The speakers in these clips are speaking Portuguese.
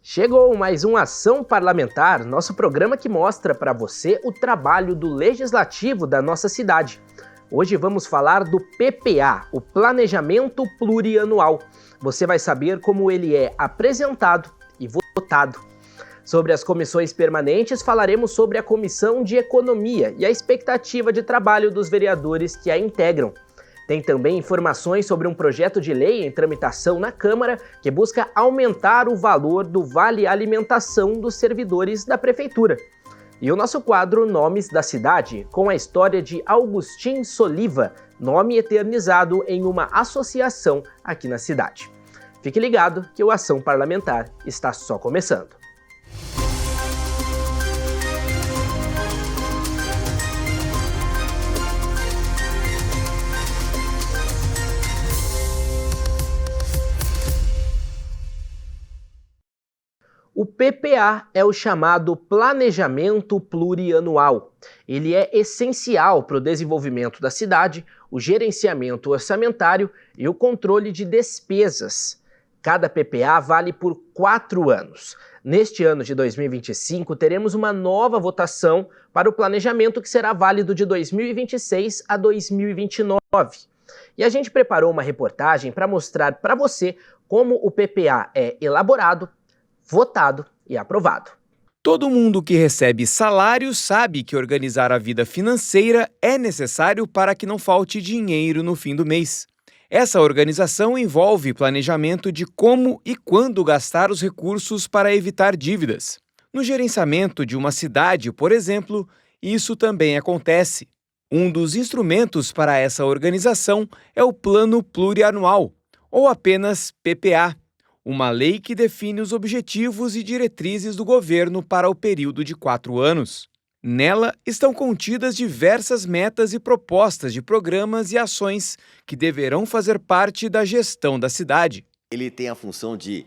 Chegou mais um Ação Parlamentar, nosso programa que mostra para você o trabalho do Legislativo da nossa cidade. Hoje vamos falar do PPA, o Planejamento Plurianual. Você vai saber como ele é apresentado e votado. Sobre as comissões permanentes, falaremos sobre a Comissão de Economia e a expectativa de trabalho dos vereadores que a integram. Tem também informações sobre um projeto de lei em tramitação na Câmara que busca aumentar o valor do Vale Alimentação dos servidores da Prefeitura. E o nosso quadro Nomes da Cidade, com a história de Augustin Soliva, nome eternizado em uma associação aqui na cidade. Fique ligado que o Ação Parlamentar está só começando. O PPA é o chamado Planejamento Plurianual. Ele é essencial para o desenvolvimento da cidade, o gerenciamento orçamentário e o controle de despesas. Cada PPA vale por 4 anos. Neste ano de 2025, teremos uma nova votação para o planejamento que será válido de 2026 a 2029. E a gente preparou uma reportagem para mostrar para você como o PPA é elaborado, votado e aprovado. Todo mundo que recebe salário sabe que organizar a vida financeira é necessário para que não falte dinheiro no fim do mês. Essa organização envolve planejamento de como e quando gastar os recursos para evitar dívidas. No gerenciamento de uma cidade, por exemplo, isso também acontece. Um dos instrumentos para essa organização é o Plano Plurianual, ou apenas PPA. Uma lei que define os objetivos e diretrizes do governo para o período de 4 anos. Nela estão contidas diversas metas e propostas de programas e ações que deverão fazer parte da gestão da cidade. Ele tem a função de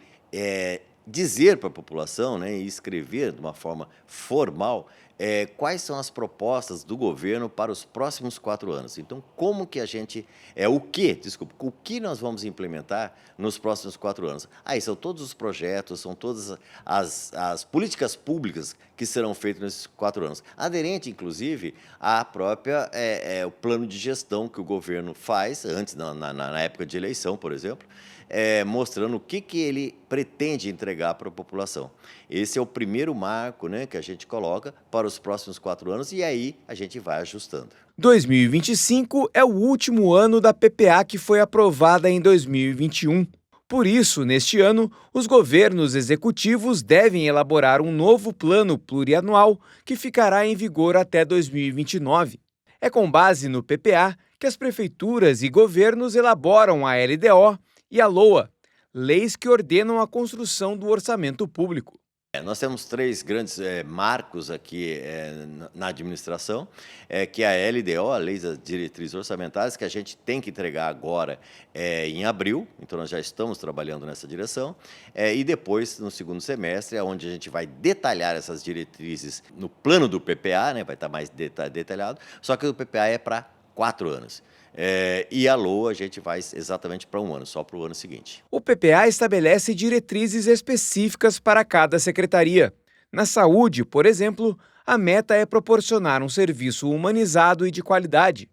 dizer para a população, e escrever de uma forma formal quais são as propostas do governo para os próximos 4 anos. Então, como que a gente... o que nós vamos implementar nos próximos 4 anos? Aí são todos os projetos, são todas as políticas públicas que serão feitas nesses 4 anos. Aderente, inclusive, à própria o plano de gestão que o governo faz, antes, na época de eleição, por exemplo, mostrando o que ele pretende entregar para a população. Esse é o primeiro marco, que a gente coloca para os próximos 4 anos e aí a gente vai ajustando. 2025 é o último ano da PPA que foi aprovada em 2021. Por isso, neste ano, os governos executivos devem elaborar um novo plano plurianual que ficará em vigor até 2029. É com base no PPA que as prefeituras e governos elaboram a LDO e a LOA, leis que ordenam a construção do orçamento público. Nós temos 3 grandes marcos aqui na administração, que é a LDO, a Lei das Diretrizes Orçamentárias, que a gente tem que entregar agora em abril, então nós já estamos trabalhando nessa direção, e depois, no segundo semestre, onde a gente vai detalhar essas diretrizes no plano do PPA, vai estar mais detalhado, só que o PPA é para 4 anos. E a LOA a gente vai exatamente para 1 ano, só para o ano seguinte. O PPA estabelece diretrizes específicas para cada secretaria. Na saúde, por exemplo, a meta é proporcionar um serviço humanizado e de qualidade.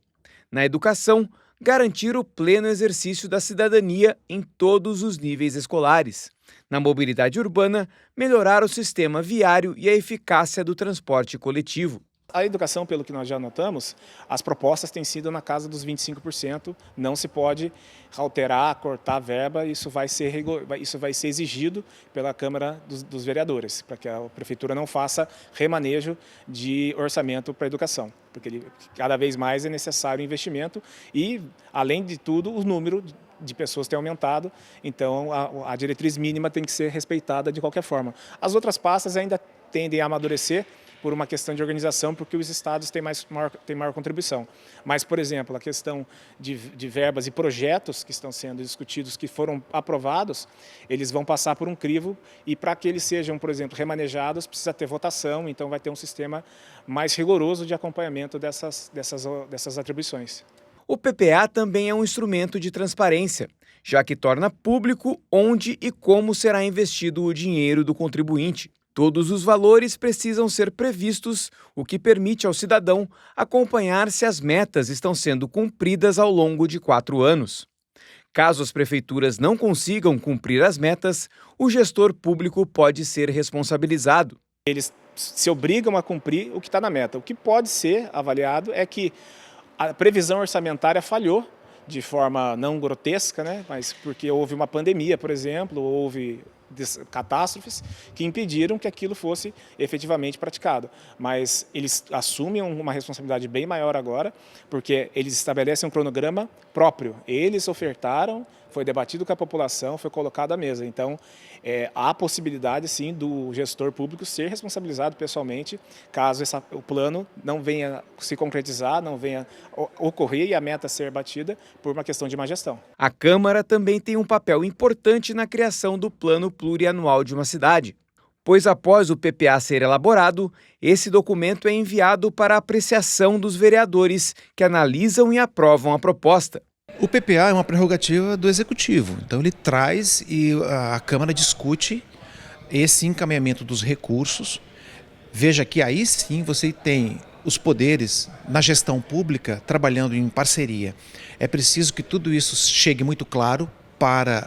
Na educação, garantir o pleno exercício da cidadania em todos os níveis escolares. Na mobilidade urbana, melhorar o sistema viário e a eficácia do transporte coletivo. A educação, pelo que nós já notamos, as propostas têm sido na casa dos 25%, não se pode alterar, cortar a verba, isso vai ser exigido pela Câmara dos Vereadores, para que a Prefeitura não faça remanejo de orçamento para a educação, porque cada vez mais é necessário investimento e, além de tudo, o número de pessoas tem aumentado, então a diretriz mínima tem que ser respeitada de qualquer forma. As outras pastas ainda tendem a amadurecer, por uma questão de organização, porque os estados têm maior contribuição. Mas, por exemplo, a questão de verbas e projetos que estão sendo discutidos, que foram aprovados, eles vão passar por um crivo e para que eles sejam, por exemplo, remanejados, precisa ter votação, então vai ter um sistema mais rigoroso de acompanhamento dessas atribuições. O PPA também é um instrumento de transparência. já que torna público onde e como será investido o dinheiro do contribuinte. Todos os valores precisam ser previstos, o que permite ao cidadão acompanhar se as metas estão sendo cumpridas ao longo de 4 anos. Caso as prefeituras não consigam cumprir as metas, o gestor público pode ser responsabilizado. Eles se obrigam a cumprir o que está na meta. O que pode ser avaliado é que a previsão orçamentária falhou de forma não grotesca, né? Mas porque houve uma pandemia, por exemplo, houve catástrofes que impediram que aquilo fosse efetivamente praticado. Mas eles assumem uma responsabilidade bem maior agora, porque eles estabelecem um cronograma próprio. Eles ofertaram, foi debatido com a população, foi colocado à mesa. Então, há a possibilidade, sim, do gestor público ser responsabilizado pessoalmente, caso o plano não venha se concretizar, não venha ocorrer e a meta ser batida por uma questão de má gestão. A Câmara também tem um papel importante na criação do plano plurianual de uma cidade, pois após o PPA ser elaborado, esse documento é enviado para apreciação dos vereadores, que analisam e aprovam a proposta. O PPA é uma prerrogativa do Executivo, então ele traz e a Câmara discute esse encaminhamento dos recursos. Veja que aí sim você tem os poderes na gestão pública trabalhando em parceria. É preciso que tudo isso chegue muito claro para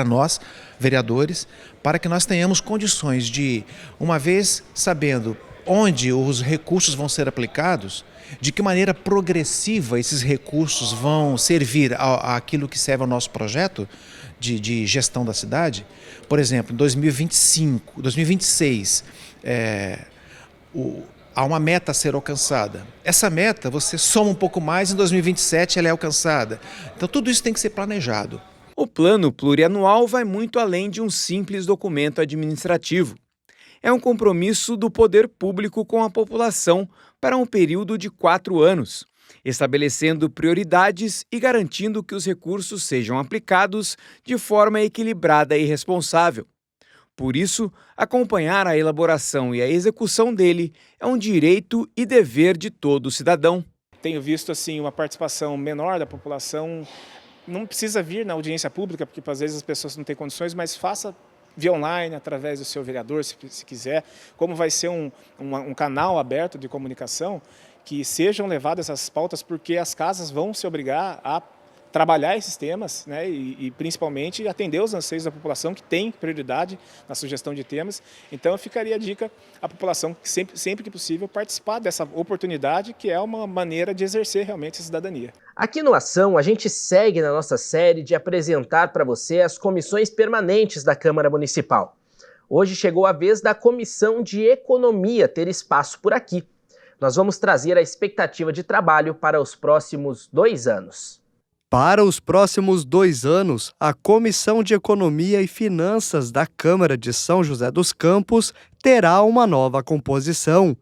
nós, vereadores, para que nós tenhamos condições de, uma vez sabendo onde os recursos vão ser aplicados, de que maneira progressiva esses recursos vão servir àquilo que serve ao nosso projeto de gestão da cidade. Por exemplo, em 2025, 2026, há uma meta a ser alcançada. Essa meta, você soma um pouco mais, em 2027 ela é alcançada. Então tudo isso tem que ser planejado. O plano plurianual vai muito além de um simples documento administrativo. É um compromisso do poder público com a população para um período de 4 anos, estabelecendo prioridades e garantindo que os recursos sejam aplicados de forma equilibrada e responsável. Por isso, acompanhar a elaboração e a execução dele é um direito e dever de todo cidadão. Tenho visto assim uma participação menor da população. Não precisa vir na audiência pública, porque às vezes as pessoas não têm condições, mas faça via online, através do seu vereador, se quiser. Como vai ser um canal aberto de comunicação, que sejam levadas essas pautas, porque as casas vão se obrigar a trabalhar esses temas, né, e principalmente atender os anseios da população, que tem prioridade na sugestão de temas. Então, ficaria a dica à população, que sempre que possível, participar dessa oportunidade, que é uma maneira de exercer realmente a cidadania. Aqui no Ação, a gente segue na nossa série de apresentar para você as comissões permanentes da Câmara Municipal. Hoje chegou a vez da Comissão de Economia ter espaço por aqui. Nós vamos trazer a expectativa de trabalho para os próximos 2 anos. Para os próximos 2 anos, a Comissão de Economia e Finanças da Câmara de São José dos Campos terá uma nova composição.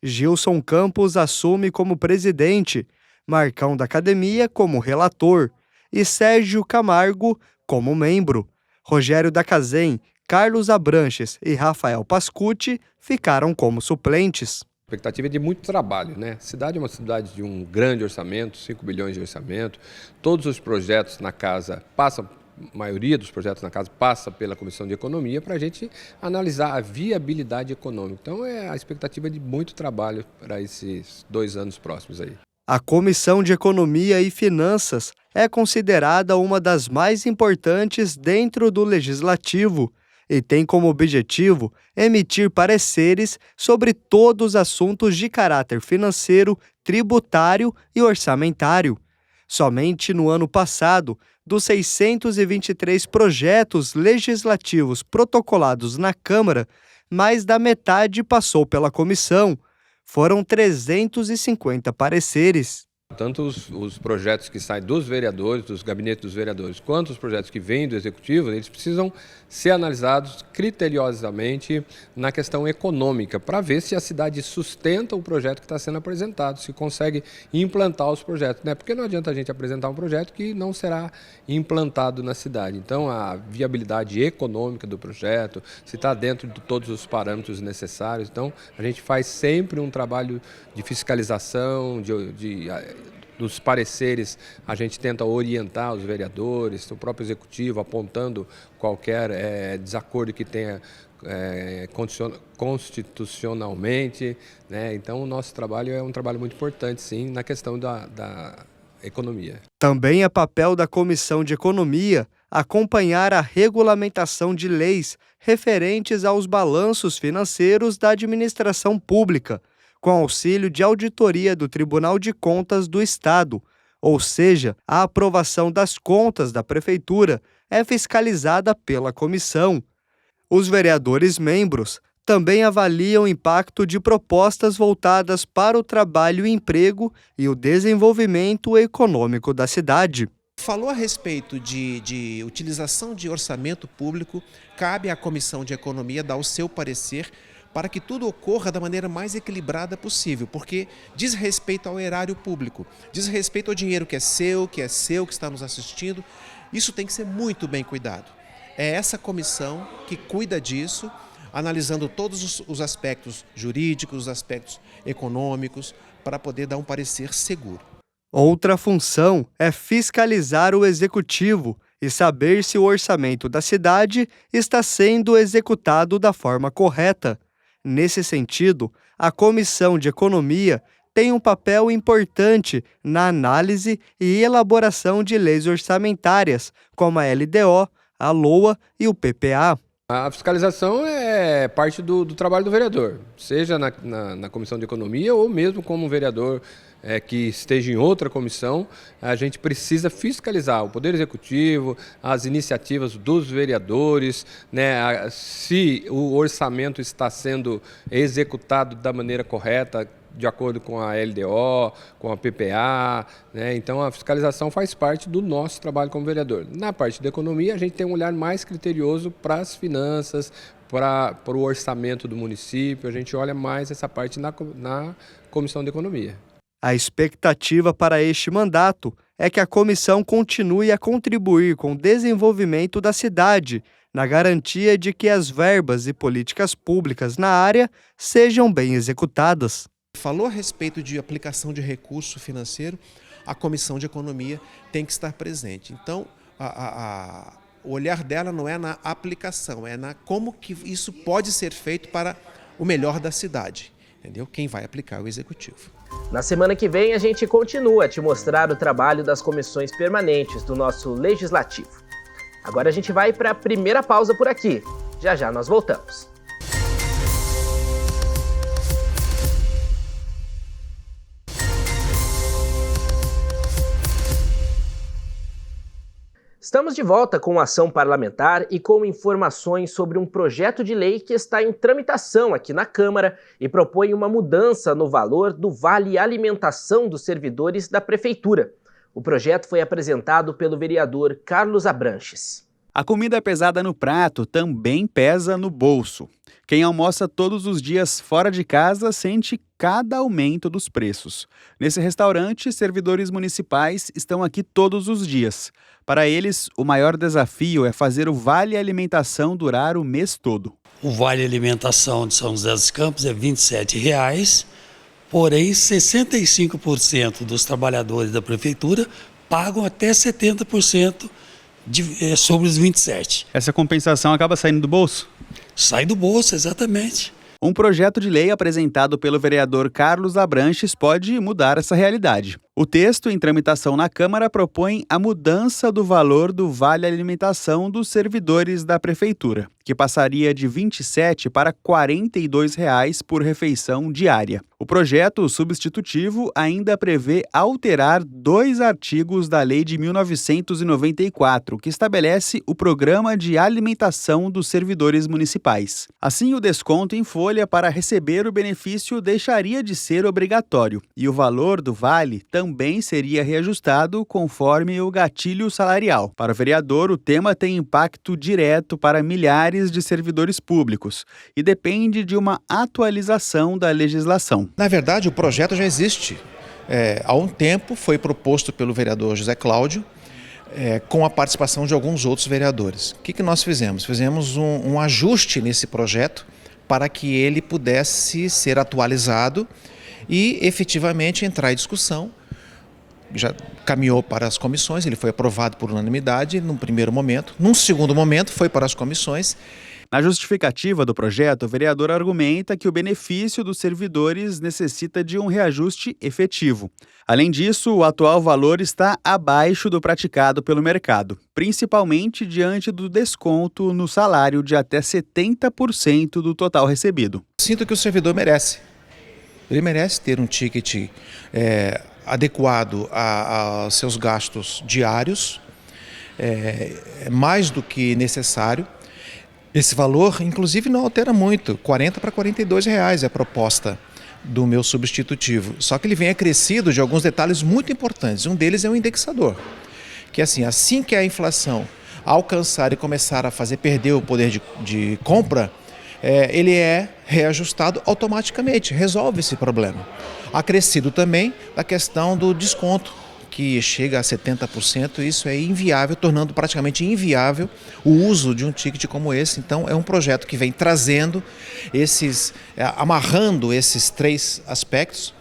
Gilson Campos assume como presidente, Marcão da Academia como relator e Sérgio Camargo como membro. Rogério da Cazem, Carlos Abranches e Rafael Pascucci ficaram como suplentes. A expectativa é de muito trabalho, né? A cidade é uma cidade de um grande orçamento, 5 bilhões de orçamento. Todos os projetos na casa passam, a maioria dos projetos na casa passa pela Comissão de Economia para a gente analisar a viabilidade econômica. Então a expectativa é de muito trabalho para esses 2 anos próximos aí. A Comissão de Economia e Finanças é considerada uma das mais importantes dentro do Legislativo e tem como objetivo emitir pareceres sobre todos os assuntos de caráter financeiro, tributário e orçamentário. Somente no ano passado, dos 623 projetos legislativos protocolados na Câmara, mais da metade passou pela comissão. Foram 350 pareceres. Tanto os projetos que saem dos vereadores, dos gabinetes dos vereadores, quanto os projetos que vêm do Executivo, eles precisam ser analisados criteriosamente na questão econômica, para ver se a cidade sustenta o projeto que está sendo apresentado, se consegue implantar os projetos, né? Porque não adianta a gente apresentar um projeto que não será implantado na cidade. Então, a viabilidade econômica do projeto, se está dentro de todos os parâmetros necessários. Então, a gente faz sempre um trabalho de fiscalização, nos pareceres a gente tenta orientar os vereadores, o próprio executivo apontando qualquer desacordo que tenha constitucionalmente, né? Então o nosso trabalho é um trabalho muito importante, sim, na questão da economia. Também é papel da Comissão de Economia acompanhar a regulamentação de leis referentes aos balanços financeiros da administração pública, com auxílio de auditoria do Tribunal de Contas do Estado, ou seja, a aprovação das contas da Prefeitura é fiscalizada pela comissão. Os vereadores membros também avaliam o impacto de propostas voltadas para o trabalho e emprego e o desenvolvimento econômico da cidade. Falou a respeito de utilização de orçamento público, cabe à Comissão de Economia dar o seu parecer para que tudo ocorra da maneira mais equilibrada possível, porque diz respeito ao erário público, diz respeito ao dinheiro que é seu, que está nos assistindo. Isso tem que ser muito bem cuidado. É essa comissão que cuida disso, analisando todos os aspectos jurídicos, os aspectos econômicos, para poder dar um parecer seguro. Outra função é fiscalizar o executivo e saber se o orçamento da cidade está sendo executado da forma correta. Nesse sentido, a Comissão de Economia tem um papel importante na análise e elaboração de leis orçamentárias, como a LDO, a LOA e o PPA. A fiscalização é parte do trabalho do vereador, seja na Comissão de Economia ou mesmo como um vereador que esteja em outra comissão. A gente precisa fiscalizar o Poder Executivo, as iniciativas dos vereadores, né, se o orçamento está sendo executado da maneira correta, de acordo com a LDO, com a PPA, né? Então a fiscalização faz parte do nosso trabalho como vereador. Na parte da economia, a gente tem um olhar mais criterioso para as finanças, para o orçamento do município, a gente olha mais essa parte na Comissão de Economia. A expectativa para este mandato é que a comissão continue a contribuir com o desenvolvimento da cidade, na garantia de que as verbas e políticas públicas na área sejam bem executadas. Falou a respeito de aplicação de recurso financeiro, a Comissão de Economia tem que estar presente. Então, o olhar dela não é na aplicação, é na como que isso pode ser feito para o melhor da cidade. Entendeu? Quem vai aplicar é o Executivo. Na semana que vem, a gente continua a te mostrar o trabalho das comissões permanentes do nosso Legislativo. Agora a gente vai para a primeira pausa por aqui. Já já nós voltamos. Estamos de volta com a ação parlamentar e com informações sobre um projeto de lei que está em tramitação aqui na Câmara e propõe uma mudança no valor do Vale Alimentação dos servidores da Prefeitura. O projeto foi apresentado pelo vereador Carlos Abranches. A comida pesada no prato também pesa no bolso. Quem almoça todos os dias fora de casa sente cada aumento dos preços. Nesse restaurante, servidores municipais estão aqui todos os dias. Para eles, o maior desafio é fazer o Vale Alimentação durar o mês todo. O Vale Alimentação de São José dos Campos é R$ 27,00, porém 65% dos trabalhadores da Prefeitura pagam até 70% sobre os 27. Essa compensação acaba saindo do bolso? Sai do bolso, exatamente. Um projeto de lei apresentado pelo vereador Carlos Abranches pode mudar essa realidade. O texto em tramitação na Câmara propõe a mudança do valor do Vale Alimentação dos servidores da Prefeitura, que passaria de R$ 27 para R$ 42,00 por refeição diária. O projeto substitutivo ainda prevê alterar 2 artigos da Lei de 1994, que estabelece o Programa de Alimentação dos Servidores Municipais. Assim, o desconto em folha para receber o benefício deixaria de ser obrigatório, e o valor do vale também seria reajustado conforme o gatilho salarial. Para o vereador, o tema tem impacto direto para milhares de servidores públicos e depende de uma atualização da legislação. Na verdade, o projeto já existe. Há um tempo foi proposto pelo vereador José Cláudio, com a participação de alguns outros vereadores. O que nós fizemos? Fizemos um ajuste nesse projeto para que ele pudesse ser atualizado e efetivamente entrar em discussão já caminhou para as comissões, ele foi aprovado por unanimidade num primeiro momento. Num segundo momento, foi para as comissões. Na justificativa do projeto, o vereador argumenta que o benefício dos servidores necessita de um reajuste efetivo. Além disso, o atual valor está abaixo do praticado pelo mercado, principalmente diante do desconto no salário de até 70% do total recebido. Sinto que o servidor merece. Ele merece ter um ticket adequado aos seus gastos diários, mais do que necessário. Esse valor, inclusive, não altera muito, R$ 40 para R$ 42 é a proposta do meu substitutivo. Só que ele vem acrescido de alguns detalhes muito importantes. Um deles é o indexador, que assim que a inflação alcançar e começar a fazer perder o poder de compra, ele é reajustado automaticamente, resolve esse problema. Acrescido também da questão do desconto, que chega a 70%, isso é inviável, tornando praticamente inviável o uso de um ticket como esse. Então, é um projeto que vem trazendo amarrando esses 3 aspectos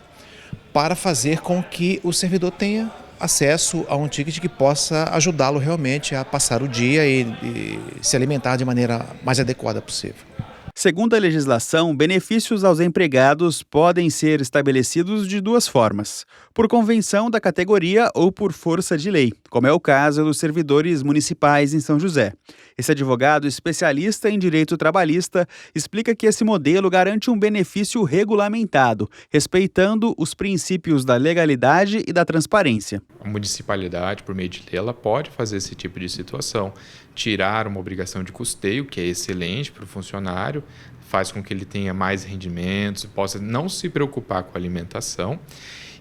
para fazer com que o servidor tenha acesso a um ticket que possa ajudá-lo realmente a passar o dia e se alimentar de maneira mais adequada possível. Segundo a legislação, benefícios aos empregados podem ser estabelecidos de 2 formas: por convenção da categoria ou por força de lei, como é o caso dos servidores municipais em São José. Esse advogado especialista em direito trabalhista explica que esse modelo garante um benefício regulamentado, respeitando os princípios da legalidade e da transparência. A municipalidade, por meio de lei, ela pode fazer esse tipo de situação, tirar uma obrigação de custeio, que é excelente para o funcionário, faz com que ele tenha mais rendimentos, possa não se preocupar com a alimentação,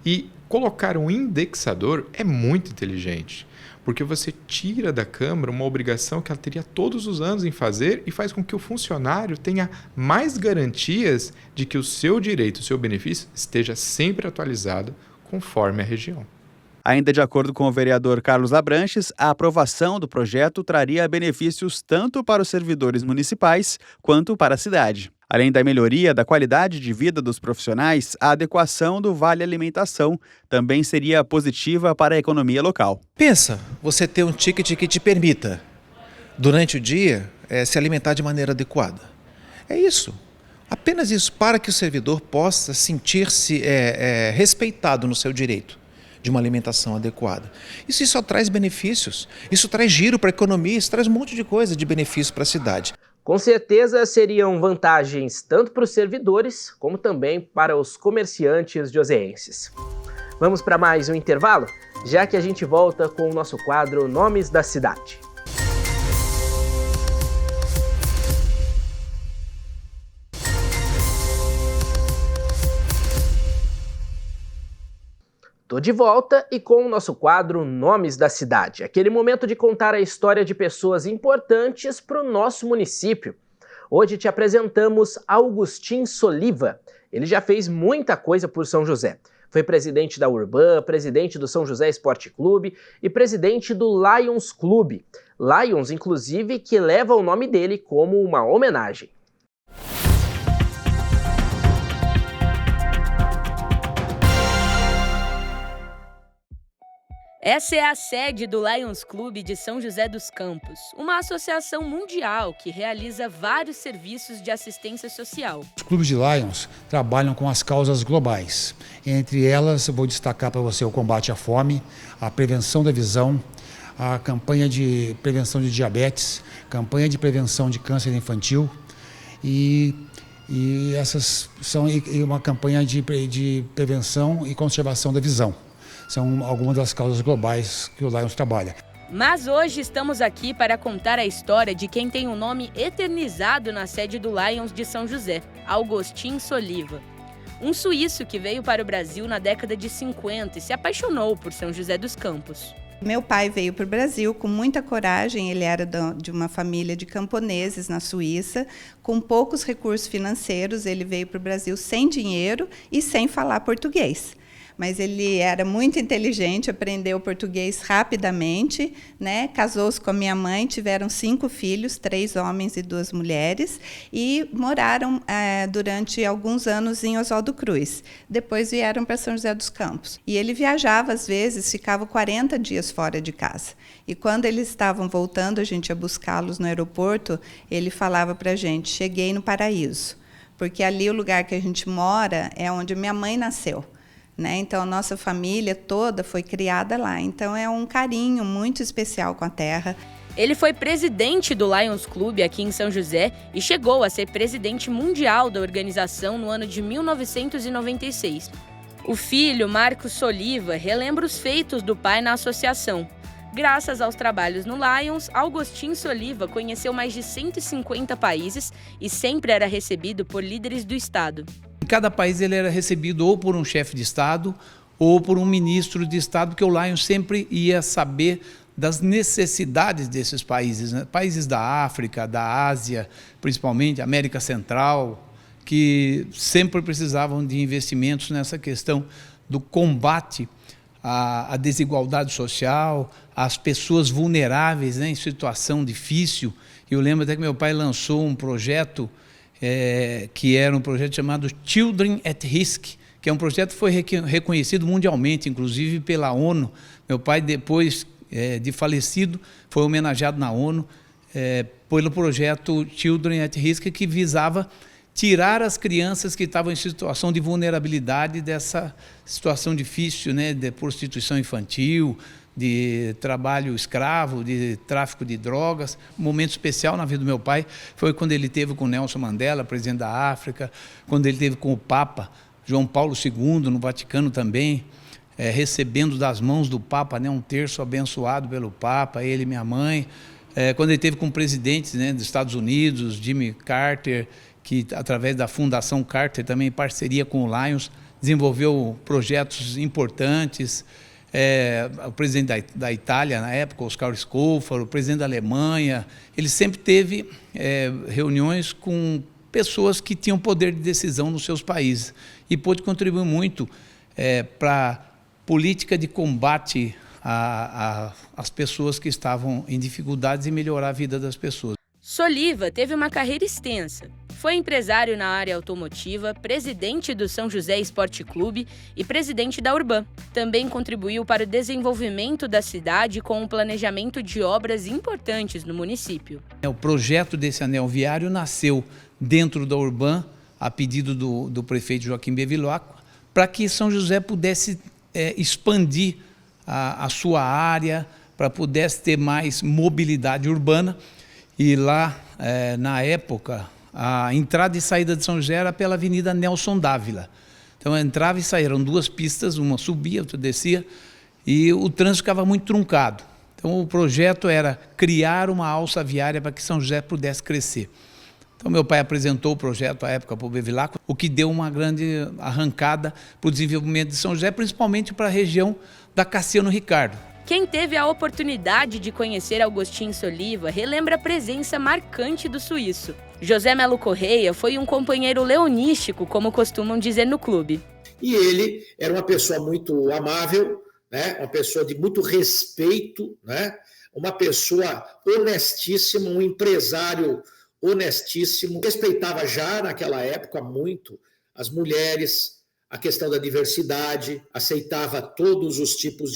e colocar um indexador é muito inteligente, porque você tira da Câmara uma obrigação que ela teria todos os anos em fazer e faz com que o funcionário tenha mais garantias de que o seu direito, o seu benefício esteja sempre atualizado conforme a região. Ainda de acordo com o vereador Carlos Abranches, a aprovação do projeto traria benefícios tanto para os servidores municipais quanto para a cidade. Além da melhoria da qualidade de vida dos profissionais, a adequação do Vale Alimentação também seria positiva para a economia local. Pensa, você ter um ticket que te permita, durante o dia, se alimentar de maneira adequada. É isso. Apenas isso, para que o servidor possa sentir-se respeitado no seu direito de uma alimentação adequada. Isso só traz benefícios, isso traz giro para a economia, isso traz um monte de coisa de benefício para a cidade. Com certeza seriam vantagens tanto para os servidores como também para os comerciantes joseenses. Vamos para mais um intervalo, já que a gente volta com o nosso quadro Nomes da Cidade. Tô de volta e com o nosso quadro Nomes da Cidade, aquele momento de contar a história de pessoas importantes para o nosso município. Hoje te apresentamos Augustin Soliva. Ele já fez muita coisa por São José. Foi presidente da Urban, presidente do São José Esporte Clube e presidente do Lions Clube. Lions, inclusive, que leva o nome dele como uma homenagem. Essa é a sede do Lions Clube de São José dos Campos, uma associação mundial que realiza vários serviços de assistência social. Os clubes de Lions trabalham com as causas globais. Entre elas, eu vou destacar para você o combate à fome, a prevenção da visão, a campanha de prevenção de diabetes, campanha de prevenção de câncer infantil e essas são uma campanha de prevenção e conservação da visão. São algumas das causas globais que o Lions trabalha. Mas hoje estamos aqui para contar a história de quem tem um nome eternizado na sede do Lions de São José, Augustin Soliva. Um suíço que veio para o Brasil na década de 50 e se apaixonou por São José dos Campos. Meu pai veio para o Brasil com muita coragem, ele era de uma família de camponeses na Suíça, com poucos recursos financeiros, ele veio para o Brasil sem dinheiro e sem falar português. mas ele era muito inteligente, aprendeu português rapidamente, né? Casou-se com a minha mãe, tiveram 5 filhos, 3 homens e 2 mulheres, e moraram durante alguns anos em Oswaldo Cruz. Depois vieram para São José dos Campos. E ele viajava, às vezes, ficava 40 dias fora de casa. E quando eles estavam voltando, a gente ia buscá-los no aeroporto, ele falava para a gente, cheguei no paraíso, porque ali o lugar que a gente mora é onde minha mãe nasceu, né? Então, a nossa família toda foi criada lá. Então, é um carinho muito especial com a terra. Ele foi presidente do Lions Club aqui em São José e chegou a ser presidente mundial da organização no ano de 1996. O filho, Marcos Soliva, relembra os feitos do pai na associação. Graças aos trabalhos no Lions, Augustin Soliva conheceu mais de 150 países e sempre era recebido por líderes do Estado. Em cada país ele era recebido ou por um chefe de Estado ou por um ministro de Estado, porque o Lions sempre ia saber das necessidades desses países, né? Países da África, da Ásia, principalmente América Central, que sempre precisavam de investimentos nessa questão do combate à desigualdade social, às pessoas vulneráveis, né, em situação difícil. Eu lembro até que meu pai lançou um projeto, que era um projeto chamado Children at Risk, que é um projeto que foi reconhecido mundialmente, inclusive pela ONU. Meu pai, depois de falecido, foi homenageado na ONU pelo projeto Children at Risk, que visava tirar as crianças que estavam em situação de vulnerabilidade dessa situação difícil, né, de prostituição infantil, de trabalho escravo, de tráfico de drogas. Um momento especial na vida do meu pai foi quando ele teve com Nelson Mandela, presidente da África, quando ele teve com o Papa João Paulo II, no Vaticano também, recebendo das mãos do Papa, né, um terço abençoado pelo Papa, ele e minha mãe. Quando ele teve com presidentes, né, dos Estados Unidos, Jimmy Carter, que através da Fundação Carter, também em parceria com o Lions, desenvolveu projetos importantes. O presidente da Itália, na época, Oscar Scofaro, o presidente da Alemanha, ele sempre teve reuniões com pessoas que tinham poder de decisão nos seus países e pôde contribuir muito para a política de combate às pessoas que estavam em dificuldades e melhorar a vida das pessoas. Soliva teve uma carreira extensa. Foi empresário na área automotiva, presidente do São José Esporte Clube e presidente da Urban. Também contribuiu para o desenvolvimento da cidade com o planejamento de obras importantes no município. O projeto desse anel viário nasceu dentro da Urban, a pedido do prefeito Joaquim Bevilacqua, para que São José pudesse expandir a sua área, para pudesse ter mais mobilidade urbana. E lá, na época, a entrada e saída de São José era pela Avenida Nelson Dávila. Então, entrava e saía, eram 2 pistas, uma subia, outra descia, e o trânsito ficava muito truncado. Então, o projeto era criar uma alça viária para que São José pudesse crescer. Então, meu pai apresentou o projeto à época para o Bevilacqua, o que deu uma grande arrancada para o desenvolvimento de São José, principalmente para a região da Cassiano Ricardo. Quem teve a oportunidade de conhecer Augustin Soliva relembra a presença marcante do suíço. José Melo Correia foi um companheiro leonístico, como costumam dizer no clube. E ele era uma pessoa muito amável, né? Uma pessoa de muito respeito, né? Uma pessoa honestíssima, um empresário honestíssimo. Respeitava já naquela época muito as mulheres, a questão da diversidade, aceitava todos os tipos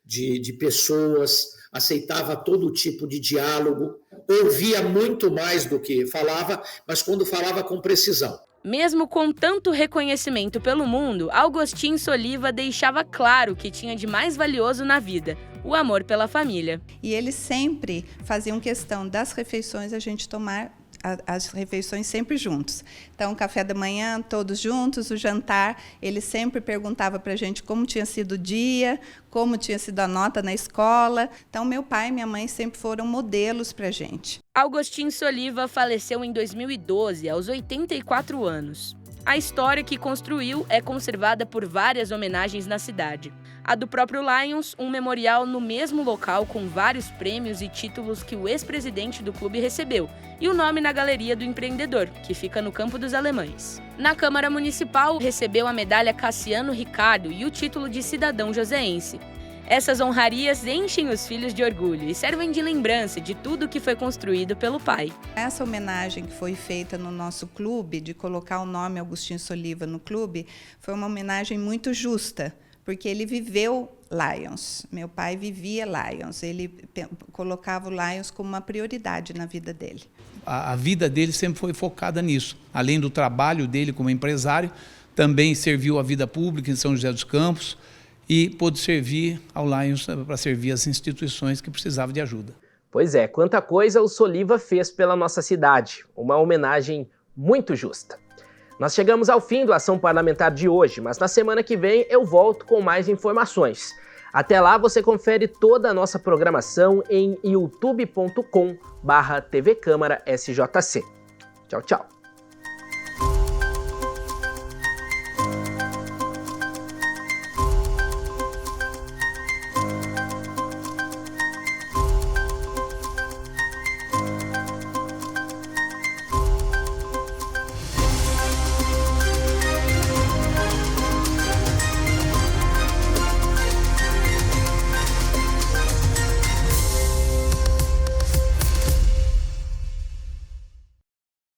de pessoas, aceitava todo tipo de diálogo, ouvia muito mais do que falava, mas quando falava com precisão. Mesmo com tanto reconhecimento pelo mundo, Augustin Soliva deixava claro o que tinha de mais valioso na vida: o amor pela família. E eles sempre faziam questão das refeições a gente tomar as refeições sempre juntos. Então, o café da manhã, todos juntos, o jantar, ele sempre perguntava para a gente como tinha sido o dia, como tinha sido a nota na escola. Então, meu pai e minha mãe sempre foram modelos para a gente. Augustin Soliva faleceu em 2012, aos 84 anos. A história que construiu é conservada por várias homenagens na cidade. A do próprio Lions, um memorial no mesmo local com vários prêmios e títulos que o ex-presidente do clube recebeu, e o nome na Galeria do Empreendedor, que fica no Campo dos Alemães. Na Câmara Municipal, recebeu a medalha Cassiano Ricardo e o título de cidadão joseense. Essas honrarias enchem os filhos de orgulho e servem de lembrança de tudo que foi construído pelo pai. Essa homenagem que foi feita no nosso clube, de colocar o nome Agostinho Soliva no clube, foi uma homenagem muito justa, porque ele viveu Lions. Meu pai vivia Lions, ele colocava o Lions como uma prioridade na vida dele. A vida dele sempre foi focada nisso. Além do trabalho dele como empresário, também serviu a vida pública em São José dos Campos, e pôde servir ao Lions para servir as instituições que precisavam de ajuda. Pois é, quanta coisa o Soliva fez pela nossa cidade. Uma homenagem muito justa. Nós chegamos ao fim do Ação Parlamentar de hoje, mas na semana que vem eu volto com mais informações. Até lá você confere toda a nossa programação em youtube.com/TV Câmara SJC. Tchau, tchau.